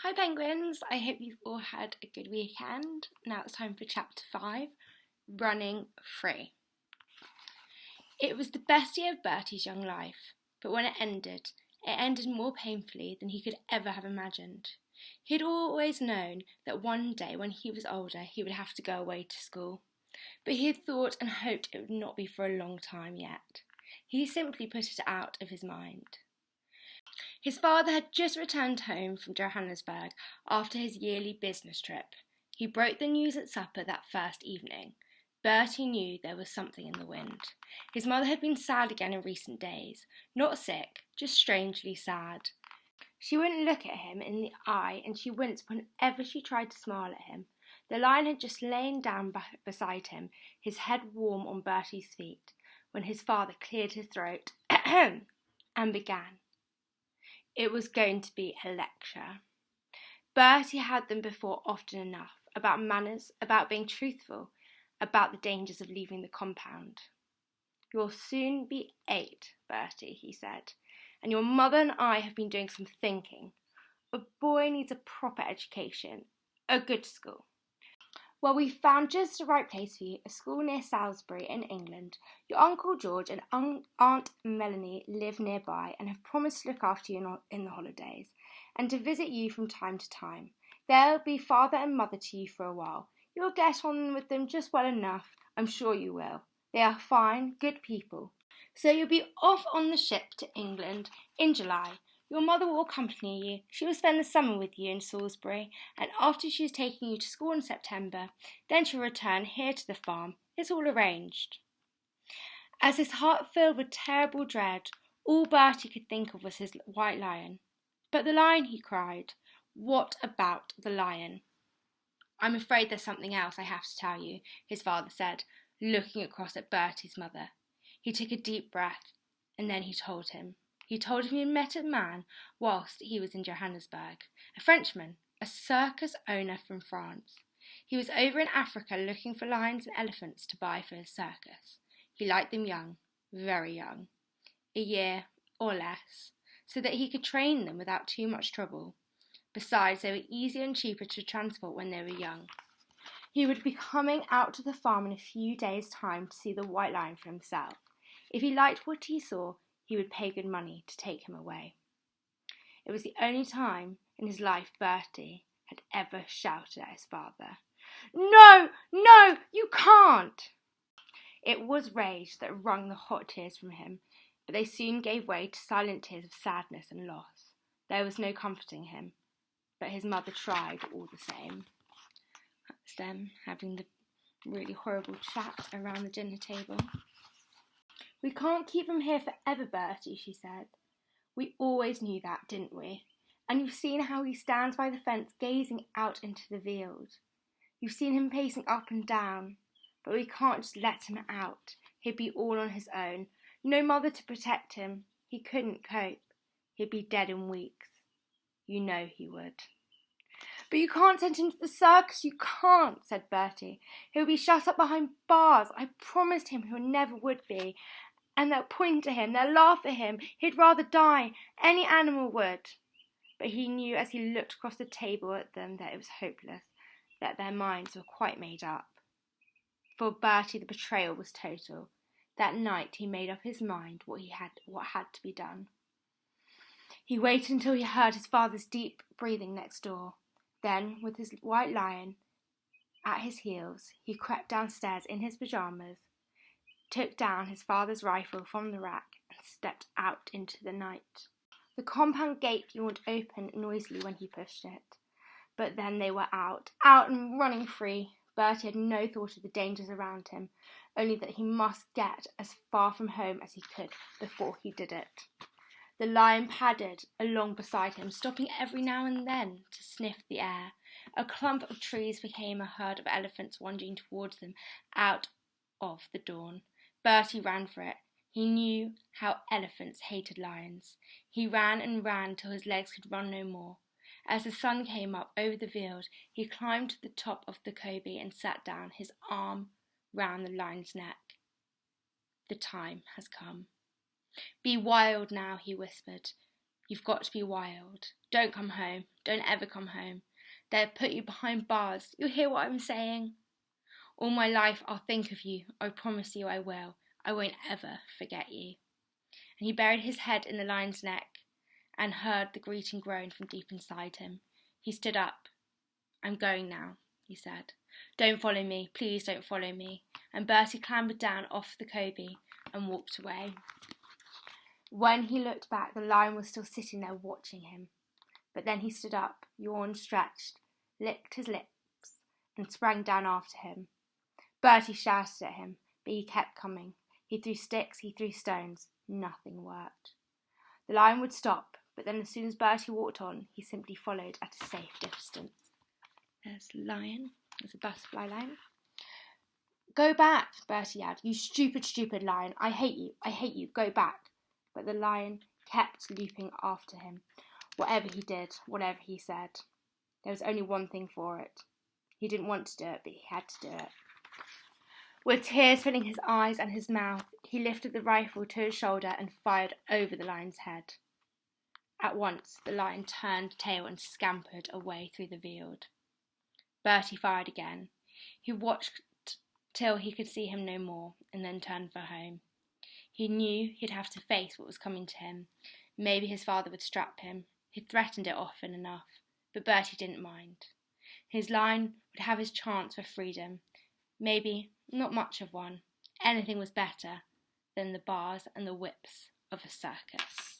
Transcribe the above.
Hi penguins, I hope you've all had a good weekend. Now it's time for chapter 5, Running Free. It was the best year of Bertie's young life, but when it ended more painfully than he could ever have imagined. He had always known that one day when he was older he would have to go away to school, but he had thought and hoped it would not be for a long time yet. He simply put it out of his mind. His father had just returned home from Johannesburg after his yearly business trip. He broke the news at supper that first evening. Bertie knew there was something in the wind. His mother had been sad again in recent days. Not sick, just strangely sad. She wouldn't look at him in the eye and she winced whenever she tried to smile at him. The lion had just lain down beside him, his head warm on Bertie's feet, when his father cleared his throat and began. It was going to be a lecture. Bertie had them before often enough, about manners, about being truthful, about the dangers of leaving the compound. "You'll soon be 8, Bertie," he said, "and your mother and I have been doing some thinking. A boy needs a proper education, a good school. Well, we found just the right place for you, a school near Salisbury in England. Your Uncle George and Aunt Melanie live nearby and have promised to look after you in the holidays and to visit you from time to time. They'll be father and mother to you for a while. You'll get on with them just well enough, I'm sure you will. They are fine, good people. So you'll be off on the ship to England in July. Your mother will accompany you. She will spend the summer with you in Salisbury, and after she is taking you to school in September, then she'll return here to the farm. It's all arranged." As his heart filled with terrible dread, all Bertie could think of was his white lion. "But the lion," he cried. "What about the lion?" "I'm afraid there's something else I have to tell you," his father said, looking across at Bertie's mother. He took a deep breath, and then he told him. He told him he had met a man whilst he was in Johannesburg, a Frenchman, a circus owner from France. He was over in Africa looking for lions and elephants to buy for his circus. He liked them young, very young, a year or less, so that he could train them without too much trouble. Besides, they were easier and cheaper to transport when they were young. He would be coming out to the farm in a few days' time to see the white lion for himself. If he liked what he saw, he would pay good money to take him away. It was the only time in his life Bertie had ever shouted at his father. "No, no, you can't!" It was rage that wrung the hot tears from him, but they soon gave way to silent tears of sadness and loss. There was no comforting him, but his mother tried all the same. That's them having the really horrible chat around the dinner table. "We can't keep him here forever, Bertie," she said. "We always knew that, didn't we? And you've seen how he stands by the fence gazing out into the field. You've seen him pacing up and down. But we can't just let him out. He'd be all on his own. No mother to protect him. He couldn't cope. He'd be dead in weeks. You know he would." "But you can't send him to the circus, you can't," said Bertie. "He'll be shut up behind bars. I promised him he never would be. And they'll point to him, they'll laugh at him. He'd rather die. Any animal would." But he knew as he looked across the table at them that it was hopeless, that their minds were quite made up. For Bertie the betrayal was total. That night he made up his mind what had to be done. He waited until he heard his father's deep breathing next door. Then, with his white lion at his heels, he crept downstairs in his pyjamas, took down his father's rifle from the rack, and stepped out into the night. The compound gate yawned open noisily when he pushed it. But then they were out and running free. Bertie had no thought of the dangers around him, only that he must get as far from home as he could before he did it. The lion padded along beside him, stopping every now and then to sniff the air. A clump of trees became a herd of elephants wandering towards them out of the dawn. Bertie ran for it. He knew how elephants hated lions. He ran and ran till his legs could run no more. As the sun came up over the field, he climbed to the top of the cobie and sat down, his arm round the lion's neck. "The time has come. Be wild now," he whispered. You've got to be wild. Don't come home. Don't ever come home. They'll put you behind bars. You'll hear what I'm saying? All my life I'll think of you. I promise you I will. I won't ever forget you. And he buried his head in the lion's neck and heard the greeting groan from deep inside him. He stood up. I'm going now, he said. Don't follow me. Please don't follow me. And Bertie clambered down off the cobie and walked away. When he looked back, the lion was still sitting there watching him. But then he stood up, yawned, stretched, licked his lips, and sprang down after him. Bertie shouted at him, but he kept coming. He threw sticks, he threw stones. Nothing worked. The lion would stop, but then as soon as Bertie walked on, he simply followed at a safe distance. There's the lion. There's a butterfly lion. Go back, Bertie yelled. You stupid, stupid lion. I hate you. I hate you. Go back. But the lion kept leaping after him. Whatever he did, whatever he said, there was only one thing for it. He didn't want to do it, but he had to do it. With tears filling his eyes and his mouth, he lifted the rifle to his shoulder and fired over the lion's head. At once, the lion turned tail and scampered away through the field. Bertie fired again. He watched till he could see him no more, and then turned for home. He knew he'd have to face what was coming to him. Maybe his father would strap him. He'd threatened it often enough, but Bertie didn't mind. His lion would have his chance for freedom. Maybe not much of one. Anything was better than the bars and the whips of a circus.